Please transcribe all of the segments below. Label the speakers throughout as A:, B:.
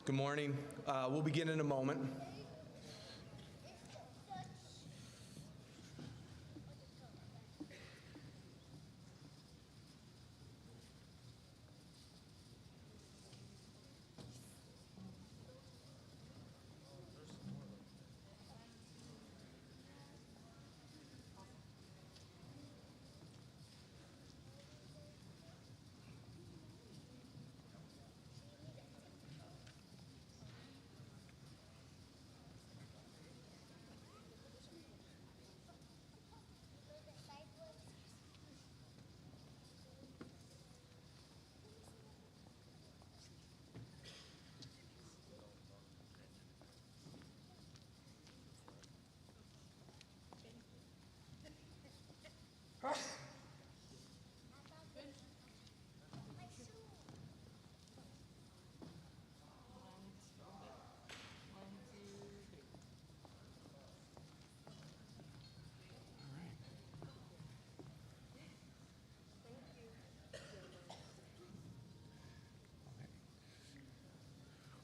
A: Good morning. We'll begin in a moment.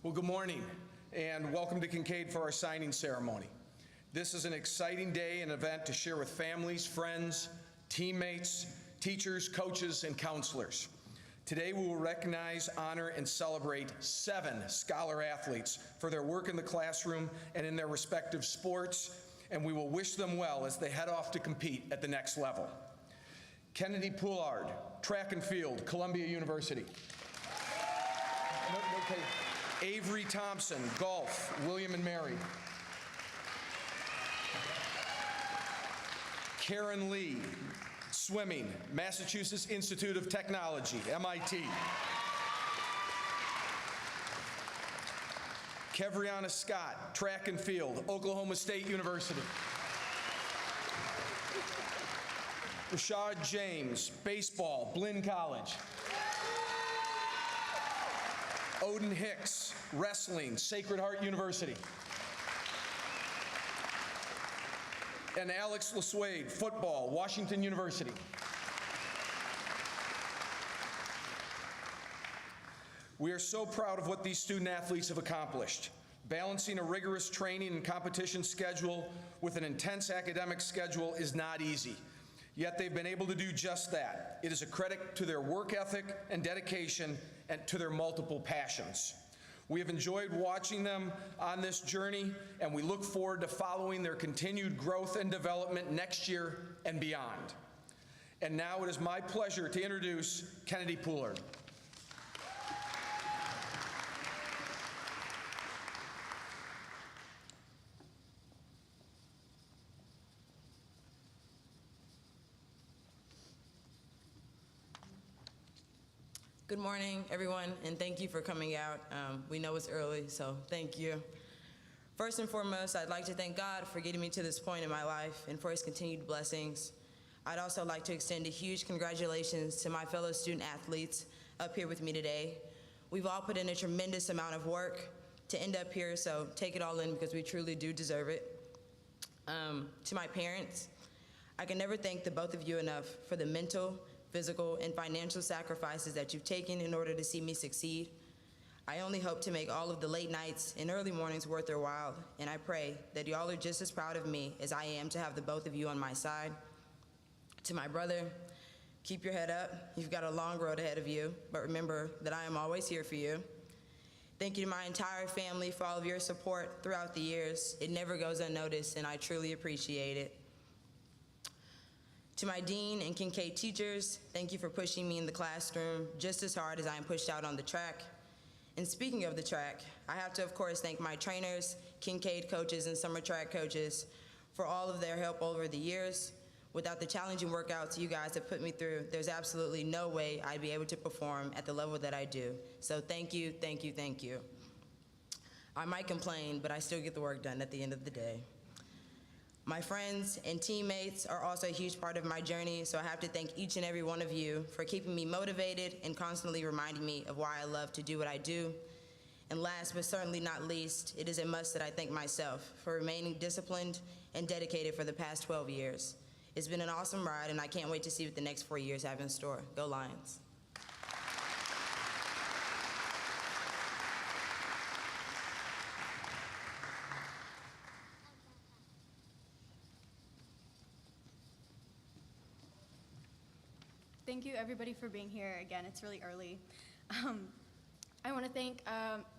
A: Well, good morning, and welcome to Kinkaid for our signing ceremony. This is an exciting day and event to share with families, friends, teammates, teachers, coaches, and counselors. Today we will recognize, honor, and celebrate 7 scholar athletes for their work in the classroom and in their respective sports, and we will wish them well as they head off to compete at the next level. Kennedy Poulard, track and field, Columbia University. Avery Thompson, golf, William and Mary. Karen Lee, swimming, Massachusetts Institute of Technology, MIT. Kevriana Scott, track and field, Oklahoma State University. Rashad James, baseball, Blinn College. Odin Hicks, wrestling, Sacred Heart University. And Alex LeSuede, football, Washington University. We are so proud of what these student athletes have accomplished. Balancing a rigorous training and competition schedule with an intense academic schedule is not easy. Yet they've been able to do just that. It is a credit to their work ethic and dedication and to their multiple passions. We have enjoyed watching them on this journey, and we look forward to following their continued growth and development next year and beyond. And now it is my pleasure to introduce Kennedy Poulard.
B: Good morning, everyone, and thank you for coming out. We know it's early, so thank you. First and foremost, I'd like to thank God for getting me to this point in my life and for His continued blessings. I'd also like to extend a huge congratulations to my fellow student athletes up here with me today. We've all put in a tremendous amount of work to end up here, so take it all in because we truly do deserve it. To my parents, I can never thank the both of you enough for the mental, physical, and financial sacrifices that you've taken in order to see me succeed. I only hope to make all of the late nights and early mornings worth their while, and I pray that y'all are just as proud of me as I am to have the both of you on my side. To my brother, keep your head up. You've got a long road ahead of you, but remember that I am always here for you. Thank you to my entire family for all of your support throughout the years. It never goes unnoticed, and I truly appreciate it. To my dean and Kinkaid teachers, thank you for pushing me in the classroom just as hard as I am pushed out on the track. And speaking of the track, I have to, of course, thank my trainers, Kinkaid coaches, and summer track coaches for all of their help over the years. Without the challenging workouts you guys have put me through, there's absolutely no way I'd be able to perform at the level that I do. So thank you, thank you, thank you. I might complain, but I still get the work done at the end of the day. My friends and teammates are also a huge part of my journey, so I have to thank each and every one of you for keeping me motivated and constantly reminding me of why I love to do what I do. And last but certainly not least, it is a must that I thank myself for remaining disciplined and dedicated for the past 12 years. It's been an awesome ride, and I can't wait to see what the next 4 years have in store. Go Lions.
C: thank you everybody for being here. Again, it's really early. I want to thank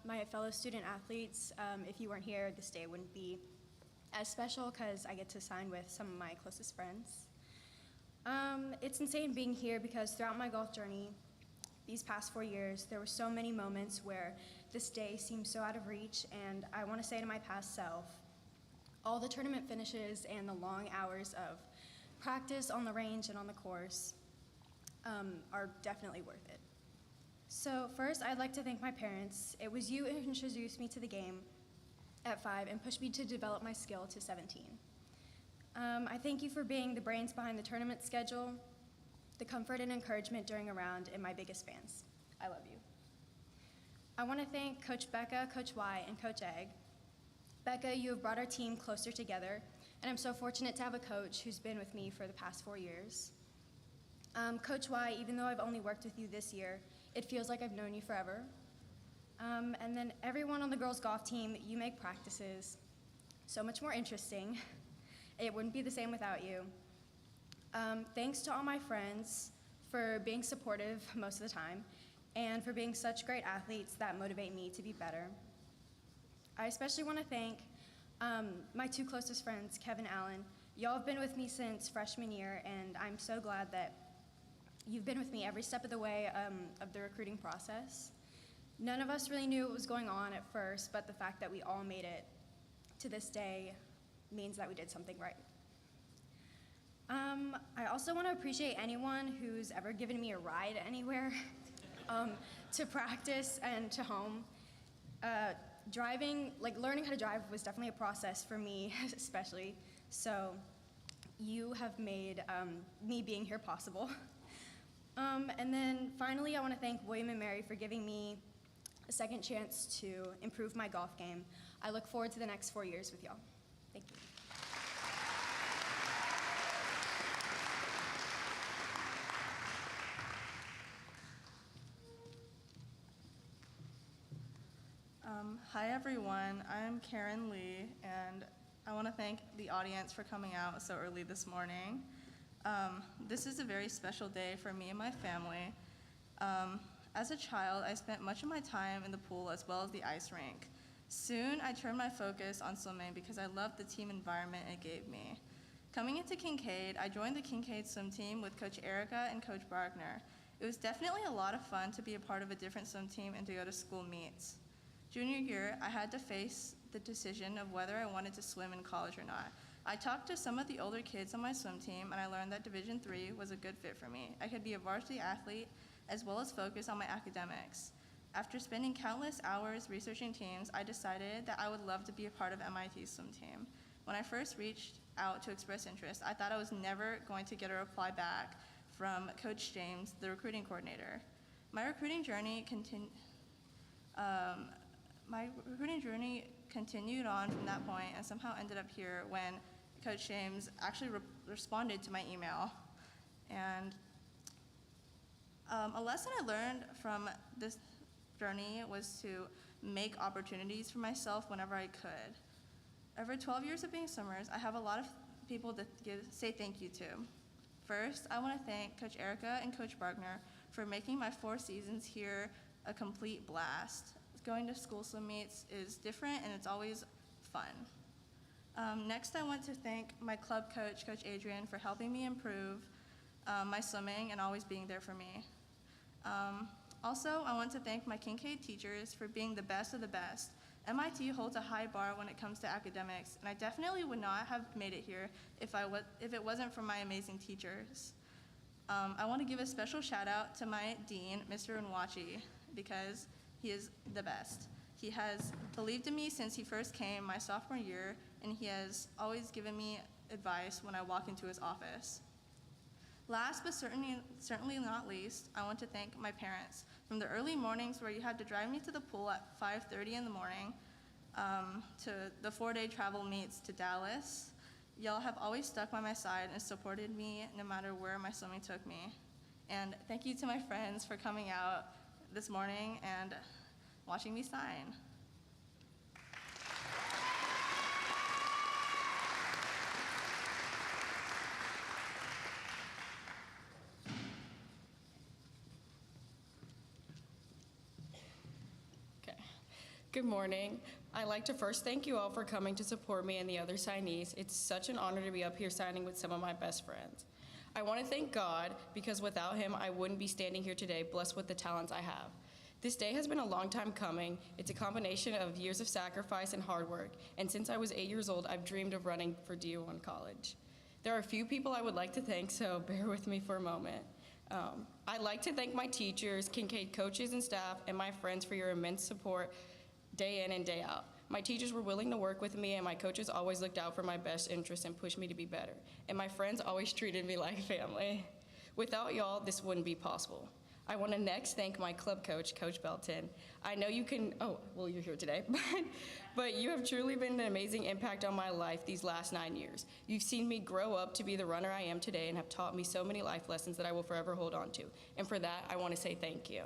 C: my fellow student athletes. If you weren't here, this day wouldn't be as special because I get to sign with some of my closest friends. It's insane being here because throughout my golf journey, these past 4 years, there were so many moments where this day seemed so out of reach, and I want to say to my past self, all the tournament finishes and the long hours of practice on the range and on the course are definitely worth it. So first, I'd like to thank my parents. It was you who introduced me to the game at 5 and pushed me to develop my skill to 17. I thank you for being the brains behind the tournament schedule, the comfort and encouragement during a round, and my biggest fans. I love you. I want to thank Coach Becca, Coach Y, and Coach Egg. Becca, you have brought our team closer together, and I'm so fortunate to have a coach who's been with me for the past 4 years. Coach Y, even though I've only worked with you this year, it feels like I've known you forever. And then everyone on the girls' golf team, you make practices so much more interesting. It wouldn't be the same without you. Thanks to all my friends for being supportive most of the time and for being such great athletes that motivate me to be better. I especially want to thank my 2 closest friends, Kevin and Allen. Y'all have been with me since freshman year, and I'm so glad that you've been with me every step of the way of the recruiting process. None of us really knew what was going on at first, but the fact that we all made it to this day means that we did something right. I also want to appreciate anyone who's ever given me a ride anywhere to practice and to home. Learning how to drive was definitely a process for me, especially. So you have made me being here possible. And then finally, I want to thank William and Mary for giving me a second chance to improve my golf game. I look forward to the next 4 years with y'all. Thank you.
D: Hi everyone, I'm Karen Lee, and I want to thank the audience for coming out so early this morning. This is a very special day for me and my family. As a child, I spent much of my time in the pool as well as the ice rink. Soon, I turned my focus on swimming because I loved the team environment it gave me. Coming into Kinkaid, I joined the Kinkaid swim team with Coach Erica and Coach Wagner. It was definitely a lot of fun to be a part of a different swim team and to go to school meets. Junior year, I had to face the decision of whether I wanted to swim in college or not. I talked to some of the older kids on my swim team, and I learned that Division III was a good fit for me. I could be a varsity athlete as well as focus on my academics. After spending countless hours researching teams, I decided that I would love to be a part of MIT's swim team. When I first reached out to express interest, I thought I was never going to get a reply back from Coach James, the recruiting coordinator. My recruiting journey continued on from that point and somehow ended up here when Coach James actually responded to my email. And a lesson I learned from this journey was to make opportunities for myself whenever I could. Over 12 years of being swimmers, I have a lot of people to say thank you to. First, I want to thank Coach Erica and Coach Wagner for making my 4 seasons here a complete blast. Going to school swim meets is different and it's always fun. Next, I want to thank my club coach, Coach Adrian, for helping me improve my swimming and always being there for me. Also, I want to thank my Kinkaid teachers for being the best of the best. MIT holds a high bar when it comes to academics, and I definitely would not have made it here if it wasn't for my amazing teachers. I want to give a special shout out to my dean, Mr. Unwachi, because he is the best. He has believed in me since he first came my sophomore year, and he has always given me advice when I walk into his office. Last but certainly not least, I want to thank my parents. From the early mornings where you had to drive me to the pool at 5:30 in the morning, to the 4-day travel meets to Dallas, y'all have always stuck by my side and supported me no matter where my swimming took me. And thank you to my friends for coming out this morning and watching me sign.
E: Good morning. I'd like to first thank you all for coming to support me and the other signees. It's such an honor to be up here signing with some of my best friends. I want to thank God because without him, I wouldn't be standing here today, blessed with the talents I have. This day has been a long time coming. It's a combination of years of sacrifice and hard work, and since I was 8 years old, I've dreamed of running for D1 college. There are a few people I would like to thank, so bear with me for a moment. I'd like to thank my teachers, Kinkaid coaches and staff, and my friends for your immense support day in and day out. My teachers were willing to work with me, and my coaches always looked out for my best interests and pushed me to be better. And my friends always treated me like family. Without y'all, this wouldn't be possible. I want to next thank my club coach, Coach Belton. I know you can, oh, well, you're here today, but you have truly been an amazing impact on my life these last 9 years. You've seen me grow up to be the runner I am today and have taught me so many life lessons that I will forever hold on to. And for that, I want to say thank you.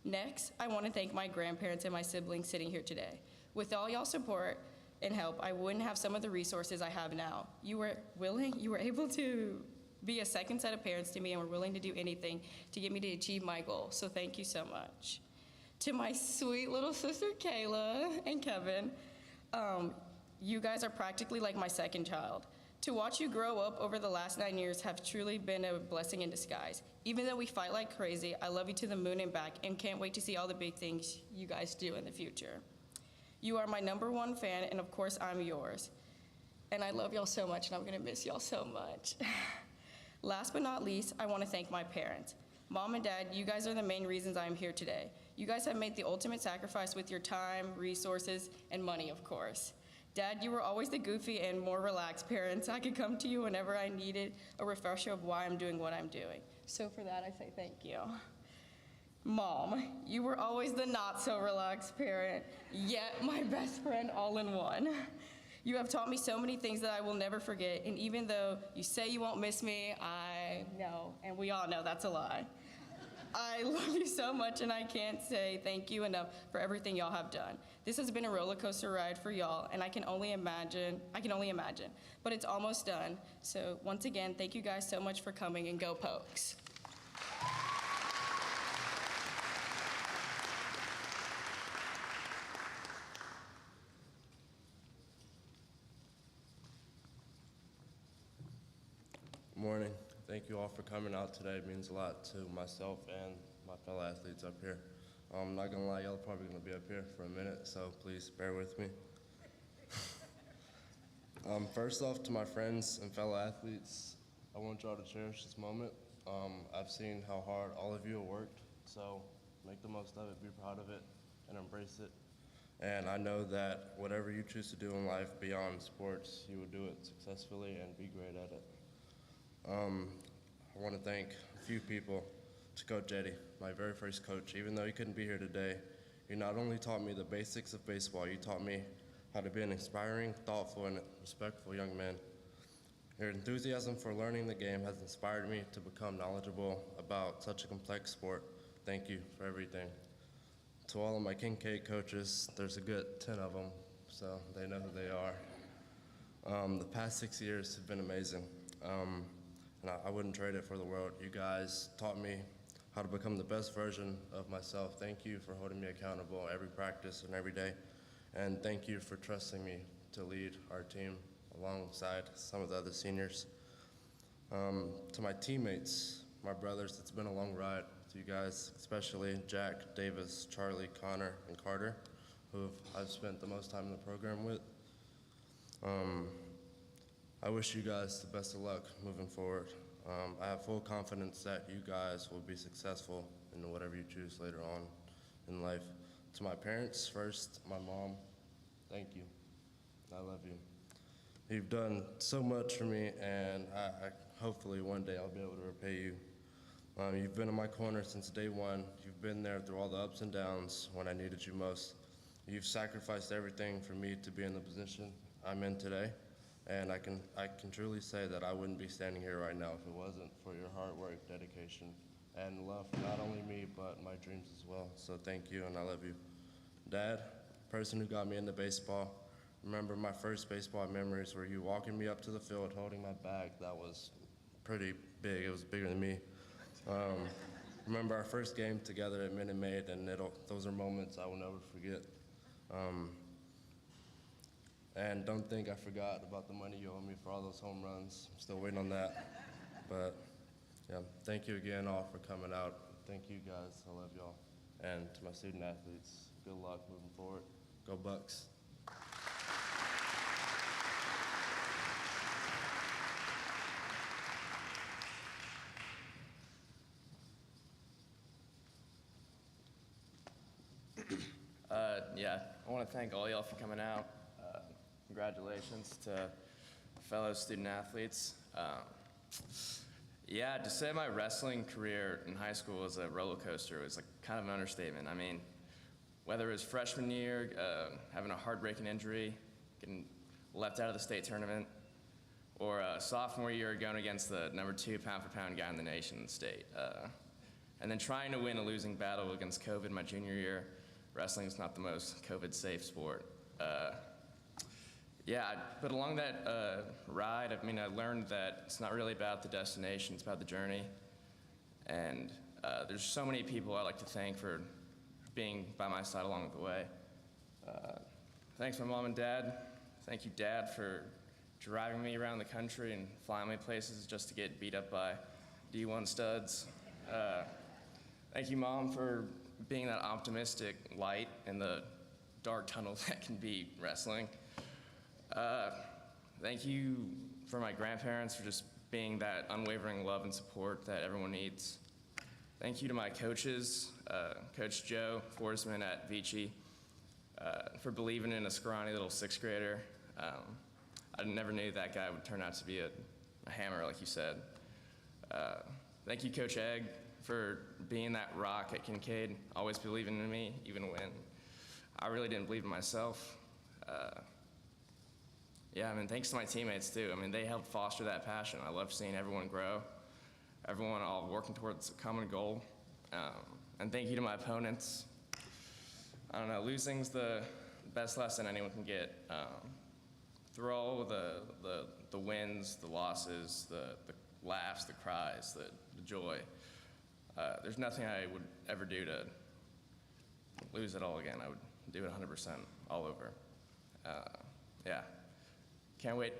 E: Next, I want to thank my grandparents and my siblings sitting here today. With all y'all support and help, I wouldn't have some of the resources I have now. You were able to be a second set of parents to me and were willing to do anything to get me to achieve my goal. So thank you so much. To my sweet little sister, Kayla and Kevin, you guys are practically like my second child. To watch you grow up over the last 9 years have truly been a blessing in disguise. Even though we fight like crazy, I love you to the moon and back and can't wait to see all the big things you guys do in the future. You are my #1 fan, and of course, I'm yours. And I love y'all so much, and I'm gonna miss y'all so much. Last but not least, I wanna thank my parents. Mom and Dad, you guys are the main reasons I am here today. You guys have made the ultimate sacrifice with your time, resources, and money, of course. Dad, you were always the goofy and more relaxed parents. I could come to you whenever I needed a refresher of why I'm doing what I'm doing. So for that, I say thank you. Mom, you were always the not so relaxed parent, yet my best friend all in one. You have taught me so many things that I will never forget, and even though you say you won't miss me, I know, and we all know that's a lie. I love you so much, and I can't say thank you enough for everything y'all have done. This has been a roller coaster ride for y'all, and I can only imagine, but it's almost done. So once again, thank you guys so much for coming, and go Pokes.
F: Morning. Thank you all for coming out today. It means a lot to myself and my fellow athletes up here. I'm not gonna lie, y'all are probably gonna be up here for a minute, so please bear with me. First off, to my friends and fellow athletes, I want y'all to cherish this moment. I've seen how hard all of you have worked, so make the most of it, be proud of it, and embrace it. And I know that whatever you choose to do in life beyond sports, you will do it successfully and be great at it. I want to thank a few people. To Coach Eddie, my very first coach. Even though he couldn't be here today, he not only taught me the basics of baseball, he taught me how to be an inspiring, thoughtful, and respectful young man. Your enthusiasm for learning the game has inspired me to become knowledgeable about such a complex sport. Thank you for everything. To all of my Kinkaid coaches, there's a good 10 of them, so they know who they are. The past 6 years have been amazing. And I wouldn't trade it for the world. You guys taught me how to become the best version of myself. Thank you for holding me accountable every practice and every day. And thank you for trusting me to lead our team alongside some of the other seniors. To my teammates, my brothers, it's been a long ride with you guys, especially Jack, Davis, Charlie, Connor, and Carter, who I've spent the most time in the program with. I wish you guys the best of luck moving forward. I have full confidence that you guys will be successful in whatever you choose later on in life. To my parents, first, my mom, thank you. I love you. You've done so much for me, and I hopefully one day I'll be able to repay you. You've been in my corner since day one. You've been there through all the ups and downs when I needed you most. You've sacrificed everything for me to be in the position I'm in today. And I can truly say that I wouldn't be standing here right now if it wasn't for your hard work, dedication, and love for not only me, but my dreams as well. So thank you, and I love you. Dad, person who got me into baseball, remember my first baseball memories were you walking me up to the field, holding my bag. That was pretty big. It was bigger than me. Remember our first game together at Minute Maid, and those are moments I will never forget. And don't think I forgot about the money you owe me for all those home runs. I'm still waiting on that. But yeah, thank you again all for coming out. Thank you guys. I love y'all. And to my student athletes, good luck moving forward. Go Bucks.
G: Yeah, I want to thank all y'all for coming out. Congratulations to fellow student athletes. Yeah, to say my wrestling career in high school was a roller coaster was like kind of an understatement. I mean, whether it was freshman year, having a heartbreaking injury, getting left out of the state tournament, or sophomore year going against the #2 pound-for-pound guy in the nation state. And then trying to win a losing battle against COVID my junior year. Wrestling is not the most COVID-safe sport. Yeah, but along that ride, I mean, I learned that it's not really about the destination, it's about the journey. And there's so many people I'd like to thank for being by my side along the way. Thanks my mom and dad. Thank you, Dad, for driving me around the country and flying me places just to get beat up by D1 studs. Thank you, Mom, for being that optimistic light in the dark tunnel that can be wrestling. Thank you for my grandparents for just being that unwavering love and support that everyone needs. Thank you to my coaches, Coach Joe Forsman at Vici, for believing in a scrawny little sixth grader. I never knew that guy would turn out to be a hammer, like you said. Thank you, Coach Egg, for being that rock at Kinkaid, always believing in me, even when I really didn't believe in myself. Yeah, I mean, thanks to my teammates, too. I mean, they helped foster that passion. I love seeing everyone grow, everyone all working towards a common goal. And thank you to my opponents. I don't know, losing's the best lesson anyone can get. Through all the wins, the losses, the laughs, the cries, the joy, there's nothing I would ever do to lose it all again. I would do it 100% all over. Yeah. Can't wait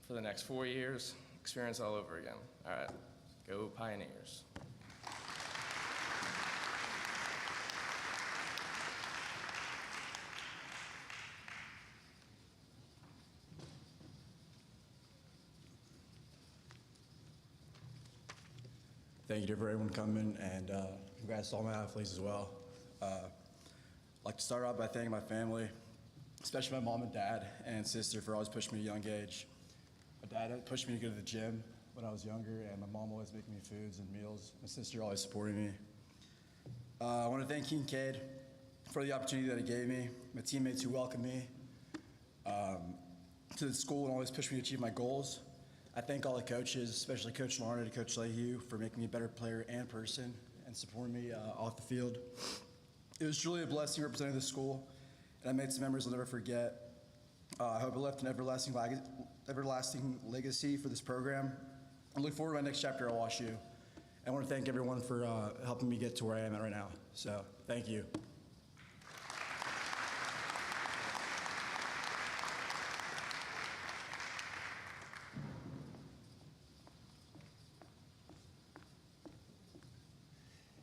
G: for the next 4 years, experience all over again. All right, go Pioneers.
H: Thank you for everyone coming, and congrats to all my athletes as well. I'd like to start out by thanking my family, especially my mom and dad and sister for always pushing me at a young age. My dad pushed me to go to the gym when I was younger, and my mom always making me foods and meals. My sister always supporting me. I want to thank Kinkaid for the opportunity that he gave me, my teammates who welcomed me to the school and always pushed me to achieve my goals. I thank all the coaches, especially Coach Larned and Coach Lehue, for making me a better player and person and supporting me off the field. It was truly a blessing representing the school, and I made some memories I'll never forget. I hope it left an everlasting legacy for this program. I look forward to my next chapter at WashU. I want to thank everyone for helping me get to where I am at right now. So, thank you.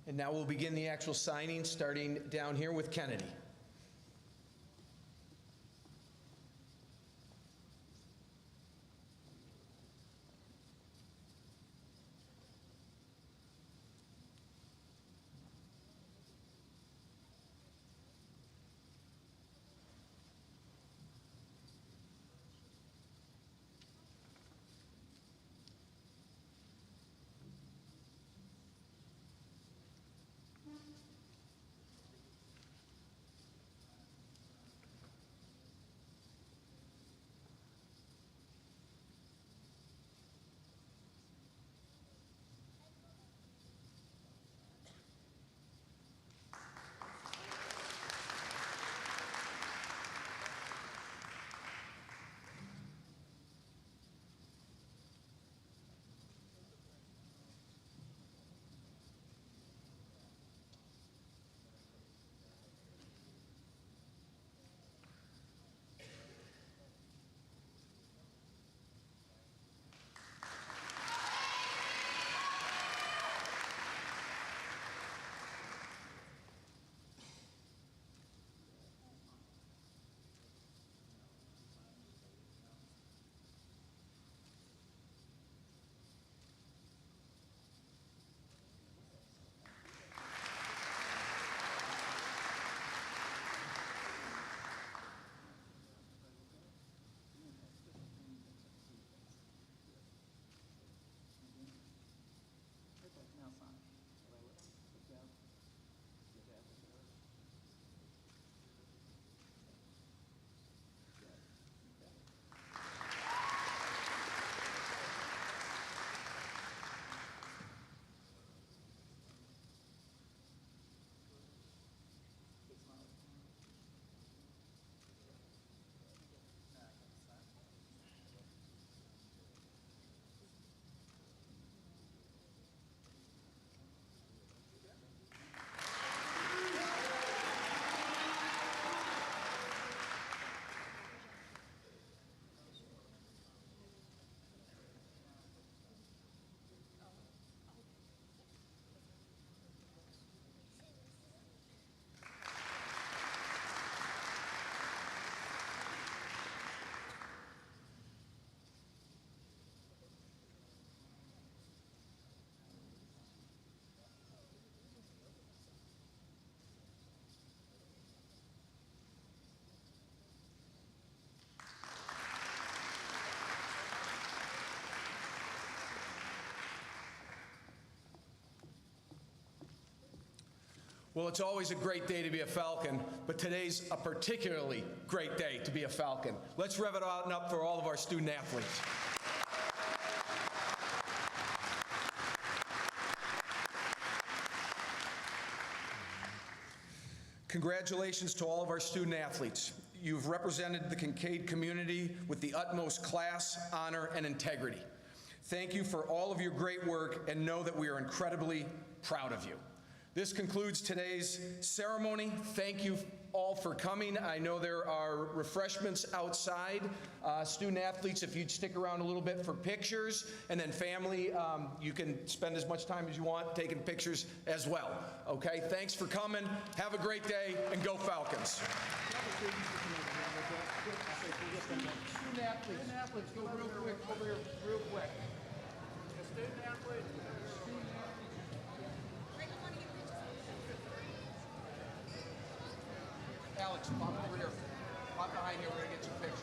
A: And now we'll begin the actual signing, starting down here with Kennedy. Well, it's always a great day to be a Falcon, but today's a particularly great day to be a Falcon. Let's rev it out and up for all of our student athletes. Congratulations to all of our student athletes. You've represented the Kinkaid community with the utmost class, honor, and integrity. Thank you for all of your great work, and know that we are incredibly proud of you. This concludes today's ceremony. Thank you all for coming. I know there are refreshments outside. Student athletes, if you'd stick around a little bit for pictures, and then family, you can spend as much time as you want taking pictures as well. Okay, thanks for coming. Have a great day, and go Falcons. Student athletes, go real quick over here, real quick. Student athletes. Alex, pop over here. Pop behind here. We're going to get your picture.